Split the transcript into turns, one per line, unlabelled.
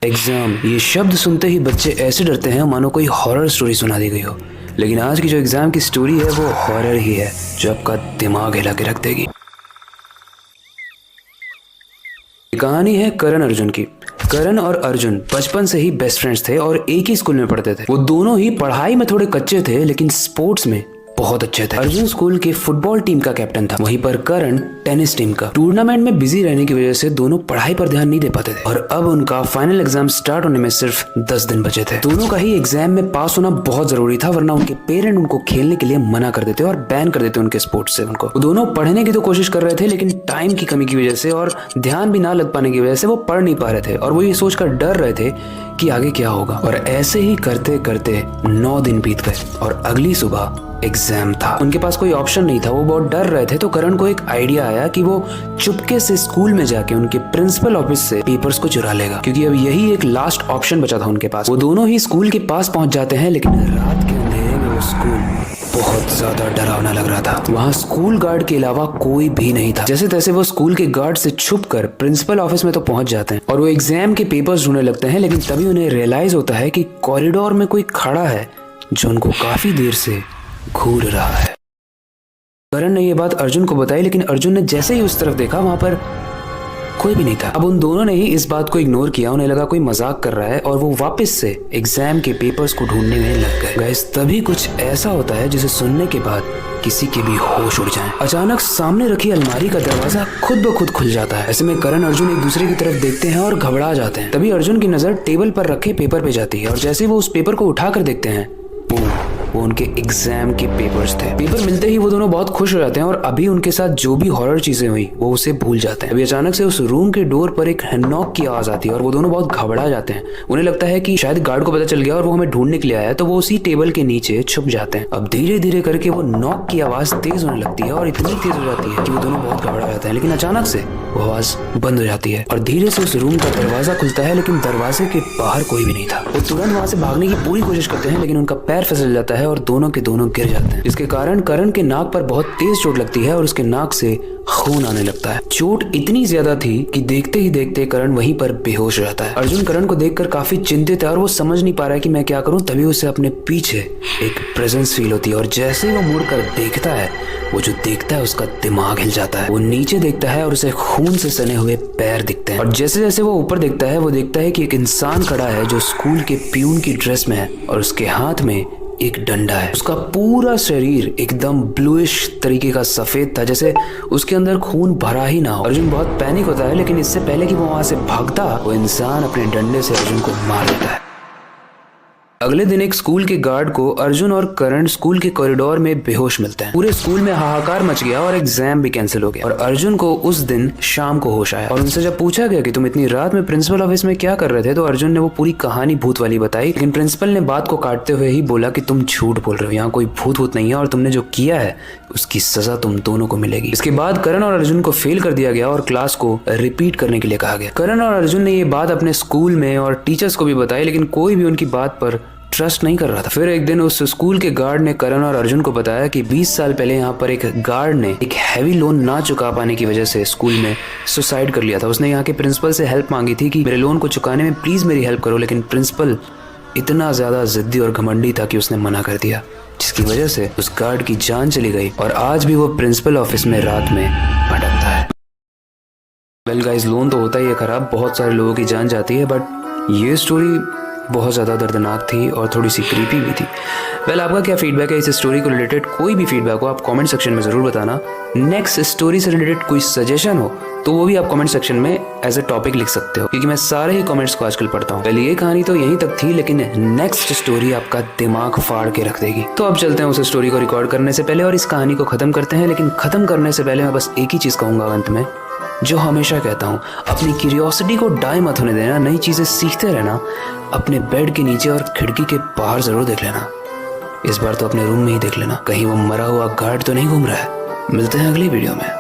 Exam, ये शब्द सुनते ही बच्चे ऐसे डरते हैं मानो कोई हॉरर स्टोरी सुना दी गई हो। लेकिन आज की जो एग्जाम की स्टोरी है वो हॉरर ही है, जो आपका दिमाग हिला के रख देगी। कहानी है करण अर्जुन की। करण और अर्जुन बचपन से ही बेस्ट फ्रेंड्स थे और एक ही स्कूल में पढ़ते थे। वो दोनों ही पढ़ाई में थोड़े कच्चे थे लेकिन स्पोर्ट्स में बहुत अच्छे थे। अर्जुन स्कूल के फुटबॉल टीम का कैप्टन था, वहीं पर करण टेनिस टीम का। टूर्नामेंट में बिजी रहने की वजह से दोनों पढ़ाई पर ध्यान नहीं दे पाते थे और अब उनका फाइनल एग्जाम स्टार्ट होने में सिर्फ 10 दिन बचे थे। दोनों का ही एग्जाम में पास होना बहुत जरूरी था, वरना उनके पेरेंट उनको खेलने के लिए मना कर देते और बैन कर देते उनके स्पोर्ट्स से उनको। वो दोनों पढ़ने की तो कोशिश कर रहे थे लेकिन टाइम की कमी की वजह से और ध्यान भी ना लग पाने की वजह से वो पढ़ नहीं पा रहे थे और वो ये सोचकर डर रहे थे कि आगे क्या होगा। और ऐसे ही करते करते 9 दिन बीत गए और अगली सुबह एग्जाम था। उनके पास कोई ऑप्शन नहीं था, वो बहुत डर रहे थे। तो करण को एक आइडिया आया कि वो चुपके से स्कूल में जाके उनके प्रिंसिपल ऑफिस से पेपर्स को चुरा लेगा, क्योंकि अब यही एक लास्ट ऑप्शन बचा था उनके पास। वो दोनों ही स्कूल के पास पहुंच जाते हैं लेकिन रात के अंधेरे में वो स्कूल बहुत ज्यादा डरावना लग रहा था। वहाँ स्कूल गार्ड के अलावा कोई भी नहीं था। जैसे तैसे वो स्कूल के गार्ड से छुपकर प्रिंसिपल ऑफिस में तो पहुंच जाते हैं और वो एग्जाम के पेपर्स ढूंढने लगते हैं। लेकिन तभी उन्हें रियलाइज होता है कि कॉरिडोर में कोई खड़ा है जो उनको काफी देर से घूर रहा है। करण ने यह बात अर्जुन को बताई, लेकिन अर्जुन ने जैसे ही उस तरफ देखा वहां पर कोई भी नहीं था। अब उन दोनों ने ही इस बात को इग्नोर किया, उन्हें लगा कोई मजाक कर रहा है और वो वापस से एग्जाम के पेपर्स को ढूंढने में लग गए। गाइस, तभी कुछ ऐसा होता है जिसे सुनने के बाद किसी के भी होश उड़ जाएं। अचानक सामने रखी अलमारी का दरवाजा खुद ब खुद खुल जाता है। ऐसे में करण अर्जुन एक दूसरे की तरफ देखते हैं और घबरा जाते हैं। तभी अर्जुन की नजर टेबल पर रखे पेपर पे जाती है और जैसे वो उस पेपर को उठाकर देखते हैं, वो उनके एग्जाम के पेपर्स थे। पेपर मिलते ही वो दोनों बहुत खुश हो जाते हैं और अभी उनके साथ जो भी हॉरर चीजें हुई वो उसे भूल जाते हैं। अभी अचानक से उस रूम के डोर पर एक नॉक की आवाज आती है और वो दोनों बहुत घबरा जाते हैं। उन्हें लगता है कि शायद गार्ड को पता चल गया और वो हमें ढूंढने के लिए आया, तो वो उसी टेबल के नीचे छुप जाते हैं। अब धीरे धीरे करके वो नॉक की आवाज तेज होने लगती है और इतनी तेज हो जाती है कि वो दोनों बहुत घबरा जाते हैं। लेकिन अचानक से वो आवाज बंद हो जाती है और धीरे से उस रूम का दरवाजा खुलता है, लेकिन दरवाजे के बाहर कोई भी नहीं था। वो तुरंत वहां से भागने की पूरी कोशिश करते हैं लेकिन उनका पैर फिसल जाता है और दोनों के दोनों गिर जाते हैं, जिसके कारण करण के नाक पर बहुत तेज चोट लगती है और उसके नाक से खून आने लगता है। चोट इतनी ज्यादा थी कि देखते ही देखते करण वहीं पर बेहोश हो जाता है। अर्जुन करण को देखकर काफी चिंतित है और वो समझ नहीं पा रहा है कि मैं क्या करूं। तभी उसे अपने पीछे एक प्रेजेंस फील होती है और जैसे ही वो मुड़कर देखता है, वो जो देखता है उसका दिमाग हिल जाता है। वो नीचे देखता है और उसे खून से सने हुए पैर दिखते हैं और जैसे जैसे वो ऊपर देखता है वो देखता है कि एक इंसान खड़ा है जो स्कूल के प्यून की ड्रेस में है और उसके हाथ में एक डंडा है। उसका पूरा शरीर एकदम ब्लूइश तरीके का सफेद था, जैसे उसके अंदर खून भरा ही ना हो। अर्जुन बहुत पैनिक होता है लेकिन इससे पहले कि वो वहां से भागता, वो इंसान अपने डंडे से अर्जुन को मार देता है। अगले दिन एक स्कूल के गार्ड को अर्जुन और करण स्कूल के कॉरिडोर में बेहोश मिलते हैं। पूरे स्कूल में हाहाकार मच गया और एग्जाम भी कैंसिल हो गया और अर्जुन को उस दिन शाम को होश आया और उनसे जब पूछा गया कि तुम इतनी रात में प्रिंसिपल ऑफिस में क्या कर रहे थे, तो अर्जुन ने वो पूरी कहानी भूत वाली बताई। लेकिन प्रिंसिपल ने बात को काटते हुए ही बोला कि तुम झूठ बोल रहे हो, यहाँ कोई भूत नहीं है और तुमने जो किया है उसकी सजा तुम दोनों को मिलेगी। इसके बाद करण और अर्जुन को फेल कर दिया गया और क्लास को रिपीट करने के लिए कहा गया। करण और अर्जुन ने ये बात अपने स्कूल में और टीचर्स को भी बताई, लेकिन कोई भी उनकी बात पर ट्रस्ट नहीं कर रहा था। फिर एक दिन उस स्कूल के गार्ड ने करण और अर्जुन को बताया कि 20 साल पहले यहाँ पर एक गार्ड ने एक हैवी लोन ना चुका पाने की वजह से स्कूल में सुसाइड कर लिया था। उसने यहाँ के प्रिंसिपल से हेल्प मांगी थी कि मेरे लोन को चुकाने में प्लीज मेरी हेल्प करो, लेकिन प्रिंसिपल इतना ज्यादा जिद्दी और घमंडी था कि उसने मना कर दिया, जिसकी वजह से उस गार्ड की जान चली गई और आज भी वो प्रिंसिपल ऑफिस में रात में भटकता है। वेल गाइस, लोन तो होता ही है खराब, बहुत सारे लोगों की जान जाती है, बट ये स्टोरी बहुत ज़्यादा दर्दनाक थी और थोड़ी सी क्रीपी भी थी। वेल, आपका क्या फीडबैक है इस स्टोरी को रिलेटेड? कोई भी फीडबैक हो आप कमेंट सेक्शन में ज़रूर बताना। नेक्स्ट स्टोरी से रिलेटेड कोई सजेशन हो तो वो भी आप कमेंट सेक्शन में एज ए टॉपिक लिख सकते हो, क्योंकि मैं सारे ही कमेंट्स को आजकल पढ़ता हूँ। वेल, ये कहानी तो यहीं तक थी, लेकिन नेक्स्ट स्टोरी आपका दिमाग फाड़ के रख देगी। तो अब चलते हैं उस स्टोरी को रिकॉर्ड करने से पहले और इस कहानी को ख़त्म करते हैं। लेकिन ख़त्म करने से पहले मैं बस एक ही चीज़ कहूँगा अंत में, जो हमेशा कहता हूँ, अपनी क्यूरियोसिटी को डाई मत होने देना, नई चीजें सीखते रहना, अपने बेड के नीचे और खिड़की के बाहर जरूर देख लेना। इस बार तो अपने रूम में ही देख लेना, कहीं वो मरा हुआ गार्ड तो नहीं घूम रहा है। मिलते हैं अगली वीडियो में।